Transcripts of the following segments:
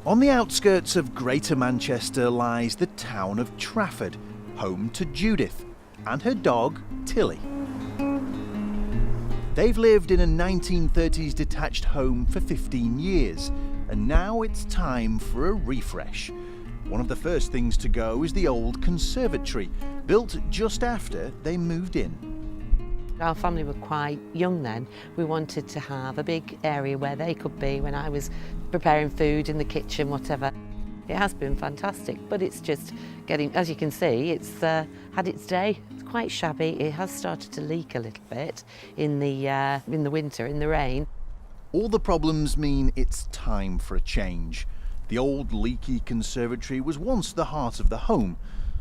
On the outskirts of Greater Manchester lies the town of Trafford, home to Judith and her dog, Tilly. They've lived in a 1930s detached home for 15 years, and now it's time for a refresh. One of the first things to go is the old conservatory, built just after they moved in. Our family were quite young then. We wanted to have a big area where they could be when I was preparing food in the kitchen, whatever. It has been fantastic, but it's just getting, as you can see, it's had its day. It's quite shabby. It has started to leak a little bit in the winter, in the rain. All the problems mean it's time for a change. The old leaky conservatory was once the heart of the home,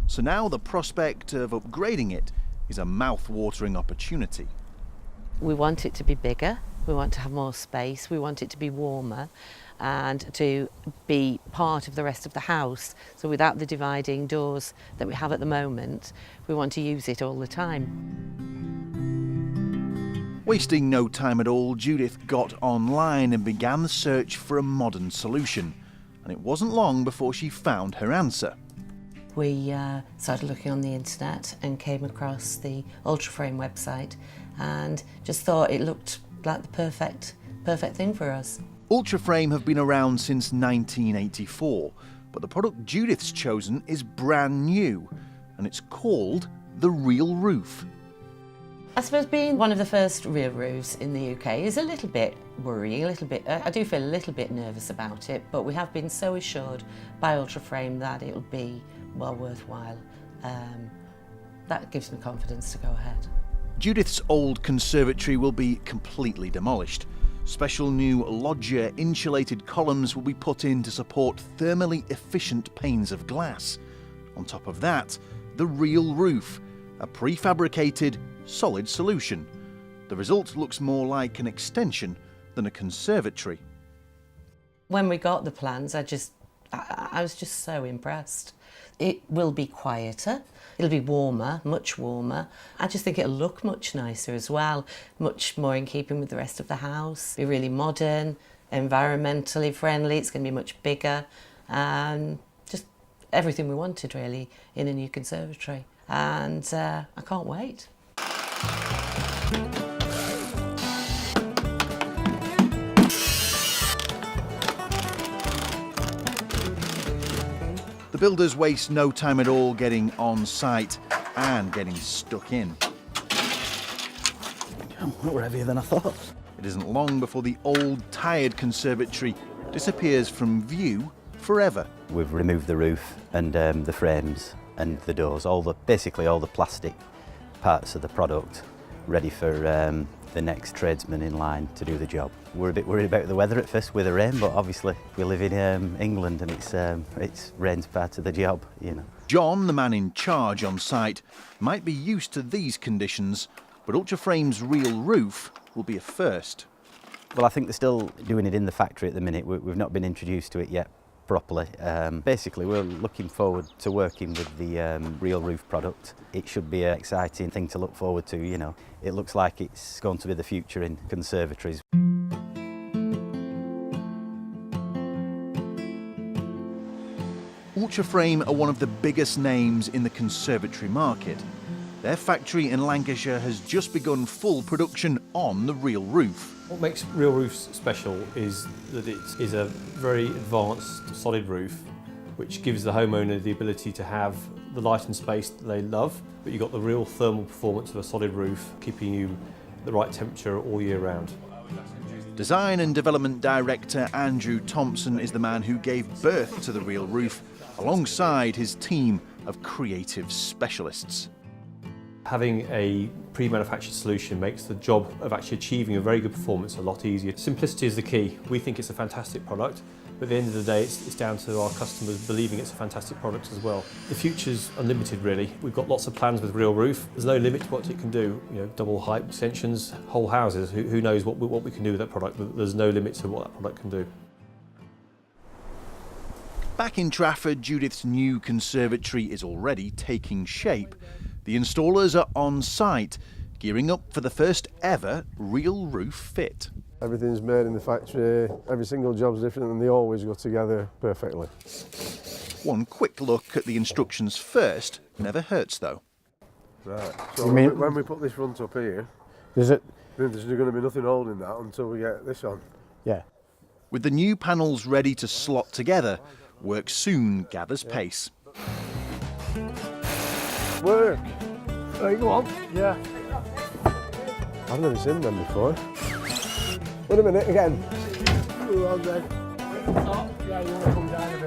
so now the prospect of upgrading it is a mouth-watering opportunity. We want it to be bigger, we want to have more space, we want it to be warmer and to be part of the rest of the house. So without the dividing doors that we have at the moment, we want to use it all the time. Wasting no time at all, Judith got online and began the search for a modern solution. And it wasn't long before she found her answer. We started looking on the internet and came across the Ultraframe website and just thought it looked like the perfect thing for us. Ultraframe have been around since 1984, but the product Judith's chosen is brand new, and it's called the Real Roof. I suppose being one of the first real roofs in the UK is a little bit worrying, I do feel a little bit nervous about it, but we have been so assured by Ultraframe that it'll be well worthwhile. That gives me confidence to go ahead. Judith's old conservatory will be completely demolished. Special new loggia insulated columns will be put in to support thermally efficient panes of glass. On top of that, the Real Roof, a prefabricated, solid solution. The result looks more like an extension than a conservatory. When we got the plans, I was just so impressed. It will be quieter, it'll be warmer, much warmer. I just think it'll look much nicer as well, much more in keeping with the rest of the house. Be really modern, environmentally friendly, it's going to be much bigger. Just everything we wanted really in a new conservatory. And I can't wait. The builders waste no time at all getting on site and getting stuck in. Oh, more heavier than I thought. It isn't long before the old, tired conservatory disappears from view forever. We've removed the roof and the frames and the doors, basically all the plastic parts of the product, ready for the next tradesman in line to do the job. We're a bit worried about the weather at first with the rain, but obviously we live in England and it's rain's part of the job, you know. John, the man in charge on site, might be used to these conditions, but Ultraframe's Real Roof will be a first. Well, I think they're still doing it in the factory at the minute. We've not been introduced to it yet properly. Basically, we're looking forward to working with the Real Roof product. It should be an exciting thing to look forward to, you know. It looks like it's going to be the future in conservatories. Ultraframe are one of the biggest names in the conservatory market. Their factory in Lancashire has just begun full production on the Real Roof. What makes Real Roofs special is that it is a very advanced solid roof which gives the homeowner the ability to have the light and space that they love, but you've got the real thermal performance of a solid roof keeping you the right temperature all year round. Design and Development Director Andrew Thompson is the man who gave birth to the Real Roof alongside his team of creative specialists. Having a pre-manufactured solution makes the job of actually achieving a very good performance a lot easier. Simplicity is the key. We think it's a fantastic product, but at the end of the day it's down to our customers believing it's a fantastic product as well. The future's unlimited really. We've got lots of plans with Real Roof. There's no limit to what it can do. You know, double height extensions, whole houses. Who knows what we can do with that product, but there's no limit to what that product can do. Back in Trafford, Judith's new conservatory is already taking shape. The installers are on site, gearing up for the first ever Real Roof fit. Everything's made in the factory, every single job's different and they always go together perfectly. One quick look at the instructions first never hurts though. Right, so when we put this front up here, there's going to be nothing holding that until we get this on. Yeah. With the new panels ready to slot together, work soon gathers pace. Work! Right, go on. Yeah. I've never seen them before. Wait a minute, again. You're on then. Yeah, you want to come down a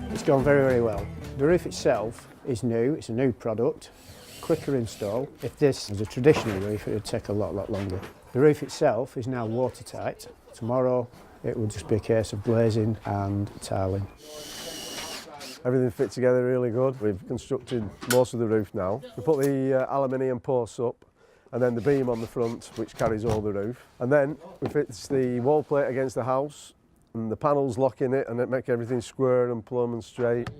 bit. It's gone very, very well. The roof itself is new, it's a new product, quicker install. If this was a traditional roof, it would take a lot longer. The roof itself is now watertight. Tomorrow, it will just be a case of glazing and tiling. Everything fits together really good. We've constructed most of the roof now. We put the aluminium posts up and then the beam on the front which carries all the roof. And then we fix the wall plate against the house and the panels lock in it and it make everything square and plumb and straight.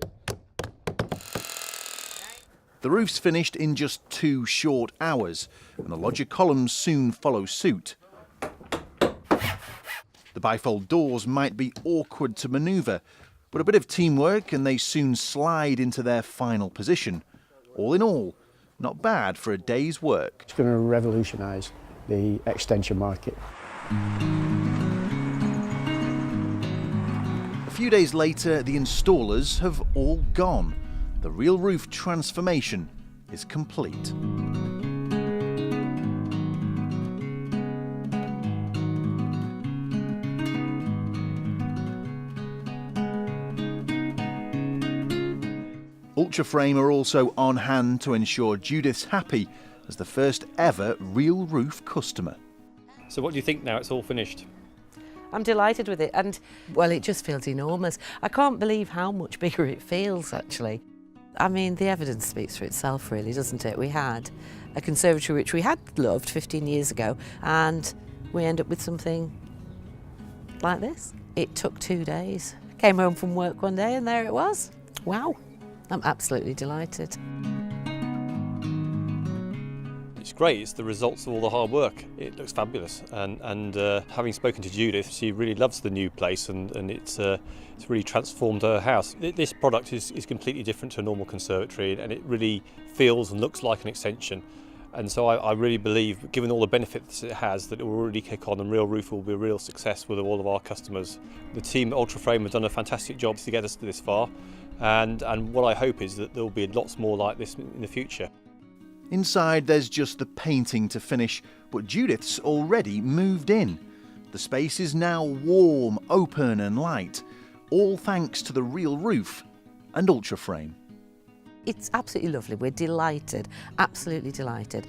The roof's finished in just 2 short hours and the loggia columns soon follow suit. The bifold doors might be awkward to manoeuvre, but a bit of teamwork and they soon slide into their final position. All in all, not bad for a day's work. It's going to revolutionise the extension market. A few days later, the installers have all gone. The real roof transformation is complete. Ultraframe are also on hand to ensure Judith's happy as the first ever real roof customer. So what do you think now it's all finished? I'm delighted with it, and well, it just feels enormous. I can't believe how much bigger it feels, actually. I mean, the evidence speaks for itself, really, doesn't it? We had a conservatory which we had loved 15 years ago, and we end up with something like this. It took 2 days. Came home from work one day and there it was. Wow, I'm absolutely delighted. It's great, it's the results of all the hard work. It looks fabulous, and having spoken to Judith, she really loves the new place and it's really transformed her house. This product is completely different to a normal conservatory and it really feels and looks like an extension. And so I really believe, given all the benefits it has, that it will really kick on and Real Roof will be a real success with all of our customers. The team at Ultraframe have done a fantastic job to get us to this far, and what I hope is that there will be lots more like this in the future. Inside there's just the painting to finish, but Judith's already moved in. The space is now warm, open and light, all thanks to the Real Roof and Ultraframe. It's absolutely lovely. We're delighted, absolutely delighted.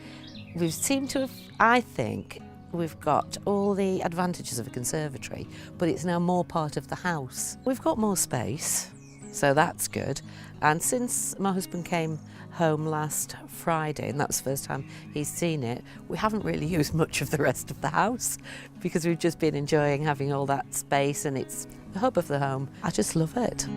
We seem to have, I think, we've got all the advantages of a conservatory, but it's now more part of the house. We've got more space, so that's good. And since my husband came home last Friday, and that was the first time he's seen it, we haven't really used much of the rest of the house because we've just been enjoying having all that space and it's the hub of the home. I just love it.